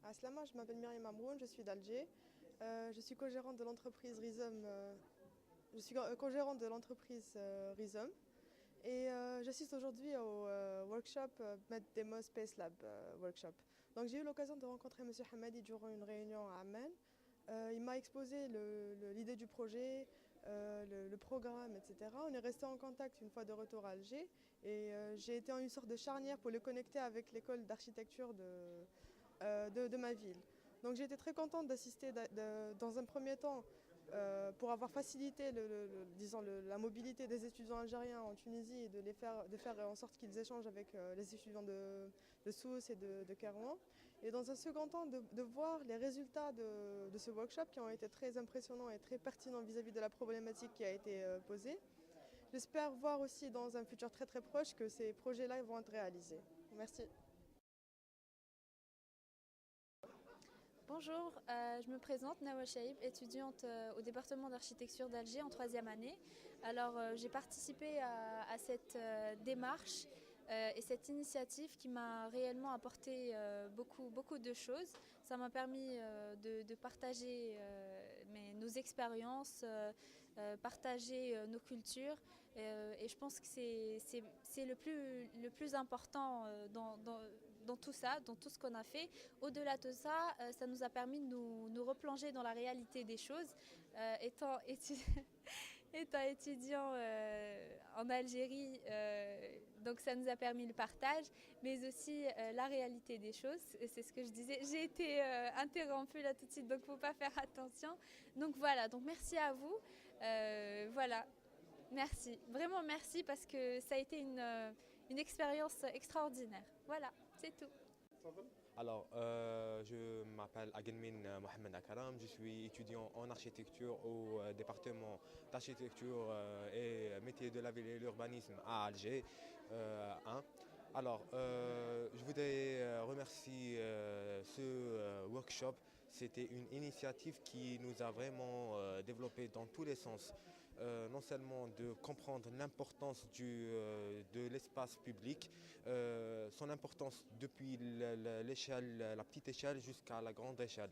Aslama, je m'appelle Myriam Amroun, je suis d'Alger. Je suis co-gérante de l'entreprise Rhizome. Rhizome. Et j'assiste aujourd'hui au workshop Med Demo Space Lab workshop. Donc j'ai eu l'occasion de rencontrer M. Hamadi durant une réunion à Amman. Il m'a exposé l'idée du projet, le programme, etc. On est resté en contact une fois de retour à Alger et j'ai été en une sorte de charnière pour le connecter avec l'école d'architecture de ma ville. Donc j'ai été très contente d'assister dans un premier temps pour avoir facilité la mobilité des étudiants algériens en Tunisie et de faire en sorte qu'ils échangent avec les étudiants de Sousse et de Kairouan. Et dans un second temps, de voir les résultats de ce workshop qui ont été très impressionnants et très pertinents vis-à-vis de la problématique qui a été posée. J'espère voir aussi dans un futur très très proche que ces projets-là vont être réalisés. Merci. Bonjour, je me présente Nawa Chaïb, étudiante au département d'architecture d'Alger en troisième année. Alors j'ai participé à cette démarche et cette initiative qui m'a réellement apporté beaucoup de choses. Ça m'a permis de partager nos expériences, partager nos cultures et je pense que c'est le plus important dans tout ça, dans tout ce qu'on a fait. Au-delà de ça, ça nous a permis de nous replonger dans la réalité des choses. Étant étudiant en Algérie, donc ça nous a permis le partage, mais aussi la réalité des choses. C'est ce que je disais. J'ai été interrompue là tout de suite, donc il ne faut pas faire attention. Donc voilà, donc merci à vous. Voilà, merci. Vraiment merci parce que ça a été une expérience extraordinaire. Voilà, c'est tout. Alors, je m'appelle Agelmin Mohamed Akaram, je suis étudiant en architecture au département d'architecture et métiers de la ville et l'urbanisme à Alger 1. Alors, je voudrais remercier ce workshop. C'était une initiative qui nous a vraiment développé dans tous les sens. Non seulement de comprendre l'importance de l'espace public, son importance depuis la petite échelle jusqu'à la grande échelle.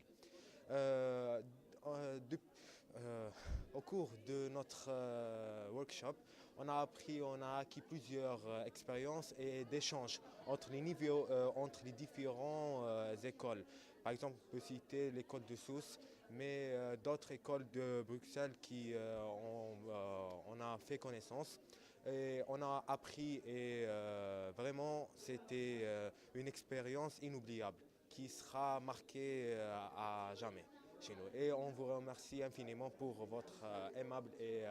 Euh, euh, de- Au cours de notre workshop, on a acquis plusieurs expériences et d'échanges entre les niveaux, entre les différentes écoles. Par exemple, on peut citer l'école de Sousse, mais d'autres écoles de Bruxelles on a fait connaissance. Et on a appris et vraiment c'était une expérience inoubliable qui sera marquée à jamais chez nous. Et on vous remercie infiniment pour votre aimable et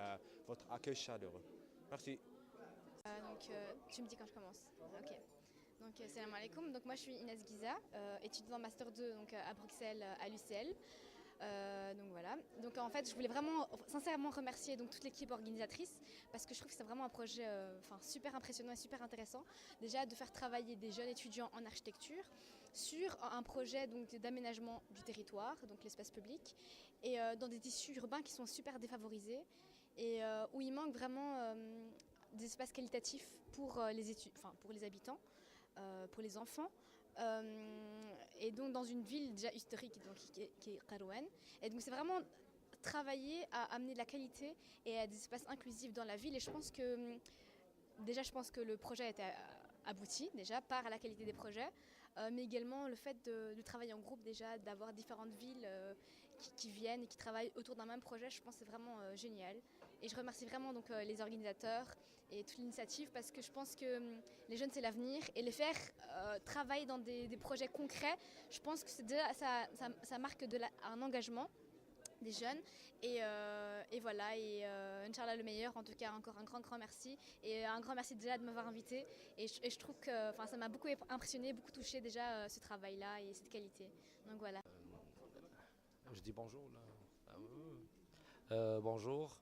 votre accueil chaleureux. Merci. Tu me dis quand je commence. Ok. Donc, salam alaikum. Donc, moi, je suis Inès Giza, étudiante en Master 2 donc, à Bruxelles, à l'UCL. Donc voilà. Donc en fait, je voulais vraiment, sincèrement remercier donc toute l'équipe organisatrice parce que je trouve que c'est vraiment un projet, super impressionnant et super intéressant. Déjà de faire travailler des jeunes étudiants en architecture sur un projet donc d'aménagement du territoire, donc l'espace public, et dans des tissus urbains qui sont super défavorisés et où il manque vraiment des espaces qualitatifs pour pour les habitants, pour les enfants. Et donc dans une ville déjà historique donc, qui est Kairouan. Et donc c'est vraiment travailler à amener de la qualité et à des espaces inclusifs dans la ville. Et je pense que déjà, je pense que le projet a été abouti déjà par la qualité des projets, mais également le fait de travailler en groupe déjà, d'avoir différentes villes qui viennent et qui travaillent autour d'un même projet, je pense que c'est vraiment génial. Et je remercie vraiment donc, les organisateurs et toute l'initiative parce que je pense que les jeunes c'est l'avenir et les faire travailler dans des projets concrets, je pense que c'est déjà, ça marque un engagement des jeunes et voilà et Inch'Allah le meilleur, en tout cas encore un grand merci et un grand merci déjà de m'avoir invité et je trouve que ça m'a beaucoup impressionné, beaucoup touché déjà ce travail là et cette qualité, donc voilà. Je dis bonjour là. Ah, oui. Bonjour.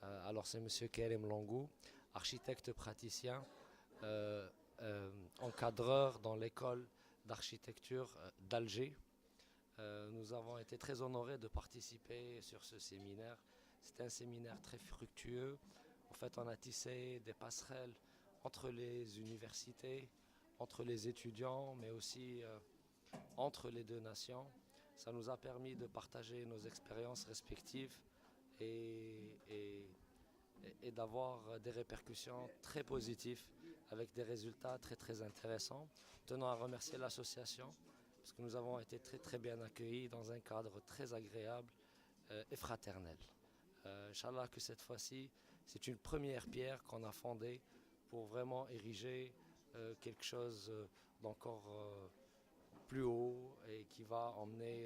Alors c'est Monsieur Kerem Langou, architecte praticien, encadreur dans l'école d'architecture d'Alger. Nous avons été très honorés de participer sur ce séminaire. C'était un séminaire très fructueux. En fait, on a tissé des passerelles entre les universités, entre les étudiants, mais aussi entre les deux nations. Ça nous a permis de partager nos expériences respectives et, et- et d'avoir des répercussions très positives avec des résultats très très intéressants. Tenons à remercier l'association parce que nous avons été très très bien accueillis dans un cadre très agréable et fraternel. Inch'Allah que cette fois-ci, c'est une première pierre qu'on a fondée pour vraiment ériger quelque chose d'encore plus haut et qui va emmener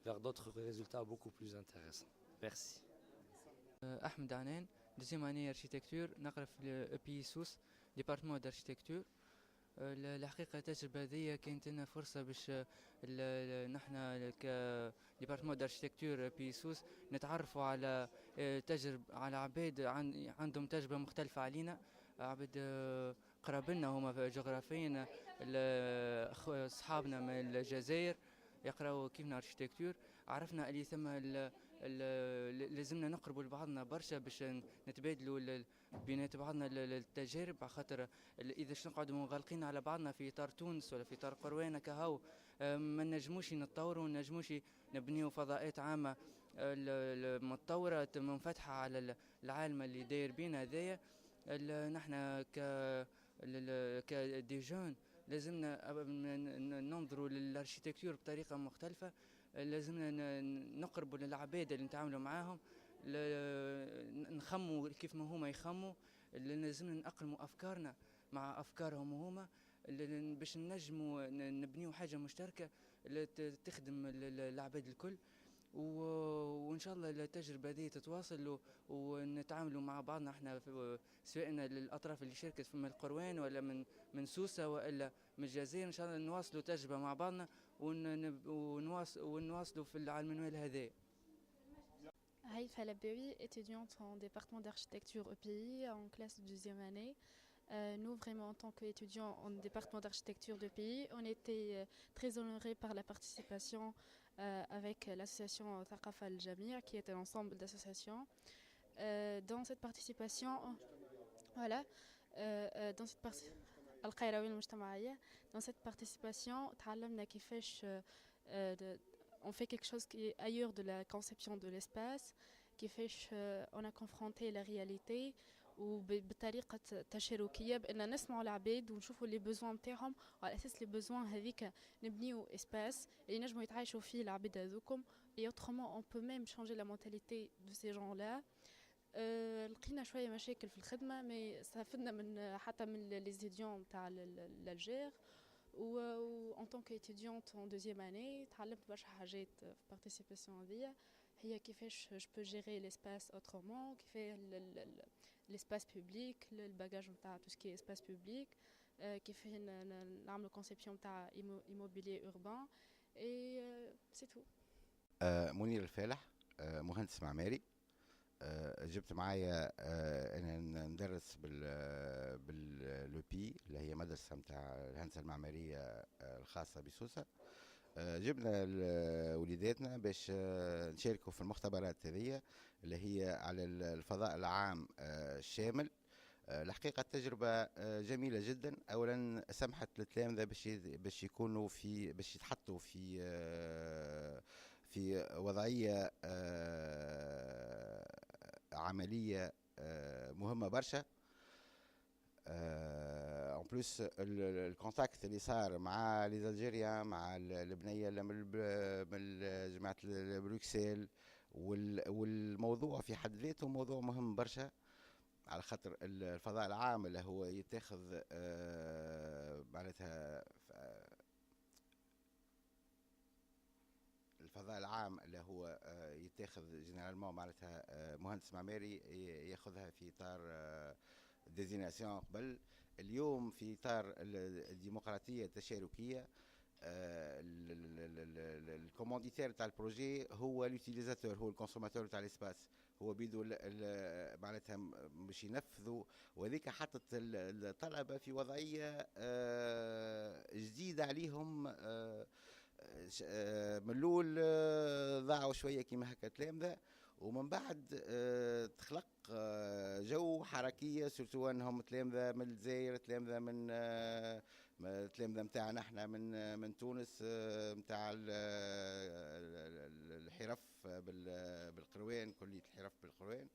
vers d'autres résultats beaucoup plus intéressants. Merci. احمد عنان دوزيام اني اركيتكتور نقرا في بي سوس ديبارتمون داركيتكتور. الحقيقه التجربه هذه كانت لنا فرصه باش نحنا ك ديبارتمون داركيتكتور بي سوس نتعرفوا على على عباد عندهم تجربه مختلفه علينا، عباد قرابلنا هما جغرافيا، اصحابنا من الجزائر يقراوا كيفنا اركيتكتور. عرفنا اللي ثم لازمنا نقربوا لبعضنا برشا باش نتبادلوا بينات بعضنا التجارب، على خاطر اذا نقعدوا منغلقين على بعضنا في اطار تونس ولا في اطار قروانه كهو ما نجموش نتطوروا، ما نجموش نبنيوا فضاءات عامه متطوره منفتحه على العالم اللي داير بينا هذايا. نحنا كدي جون لازمنا ننظروا للاركيتكتور بطريقه مختلفه، لازمنا نقربوا للعباد اللي نتعاملوا معاهم، نخموا كيف ما هما يخموا، لازمنا نأقلموا أفكارنا مع أفكارهم هما باش نجموا نبنيوا حاجة مشتركة تخدم العباد الكل. وإن شاء الله التجربة هذه تتواصل ونتعاملوا مع بعضنا احنا سواء الأطراف اللي شاركت من القروان ولا من سوسة ولا من الجزائر، إن شاء الله نواصلوا تجربة مع بعضنا ونواصلوا في على المنوال هذا. Haïfa Labewi, étudiante en département d'architecture EPI en classe de deuxième année. Nous, vraiment, en tant qu'étudiants en département d'architecture de pays, on était très honorés par la participation avec l'association Thaqafa Al-Jamia, qui est un ensemble d'associations. Dans cette participation, voilà, dans cette dans cette participation, on fait quelque chose qui est ailleurs de la conception de l'espace, qui fait on a confronté la réalité وبطريقه تشاركيه بان نسمعوا العباد ونشوفوا لي بوزوان نتاعهم، وعلى اساس لي بوزوان هذيك نبنيو اسباس اللي نجموا يتعايشوا فيه العباد هذوكم. et autrement on peut même changer la mentalité de ces gens là. لقينا شويه مشاكل في الخدمه مي استفدنا من حتى من لي زيديون تاع الالجير، و en tant qu'étudiante en deuxième année تعلمت برشا حاجات في participation هذيا، هي كيفاش je peux gérer l'espace autrement، كيفاش l'espace public، le bagage نتاع tout ce qui est espace public، كيفاش نعملوا conception نتاع immobilier urbain et c'est tout. منير الفالح، مهندس معماري. جبت معايا انا ندرس باللوبي اللي هي مدرسه نتاع الهندسه المعماريه الخاصه بسوسه. جبنا وليداتنا باش نشاركوا في المختبرات هذه اللي هي على الفضاء العام الشامل. الحقيقه التجربه جميله جدا. اولا سمحت للتلامذه باش يكونوا باش يتحطوا في وضعيه عمليه مهمه برشا. ان بلوس الكونتاكت اللي صار مع لي الجيريان، مع البنيه من جماعه بروكسل، والموضوع في حد ذاته موضوع مهم برشا، على خاطر الفضاء العام اللي هو يتاخذ معناتها الفضاء العام اللي هو يتاخذ جينيرالمون معناتها مهندس معماري ياخذها في اطار ديزيناسيون قبل. اليوم في اطار الديمقراطيه التشاركيه، الكومونديتير تاع البروجي هو اليوتيليزاتور، هو الكونسوماتور تاع الاسباس، هو بيدو معناتها باش ينفذوا. وذيك حطت الطلبه في وضعيه جديده عليهم. من الاول ضاعوا شويه كيما هكا تلامذه، ومن بعد تخلق جو حركيه، سورتو انهم تلامذه من الجزائر، تلامذه التلامذة نتاعنا احنا من تونس نتاع الحرف بالقروان، كلية الحرف بالقروان.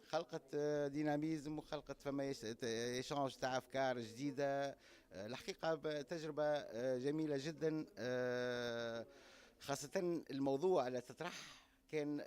خلقت ديناميزم وخلقت فما ايشانج تاع افكار جديده. الحقيقه تجربه جميله جدا، خاصه الموضوع اللي تطرح كان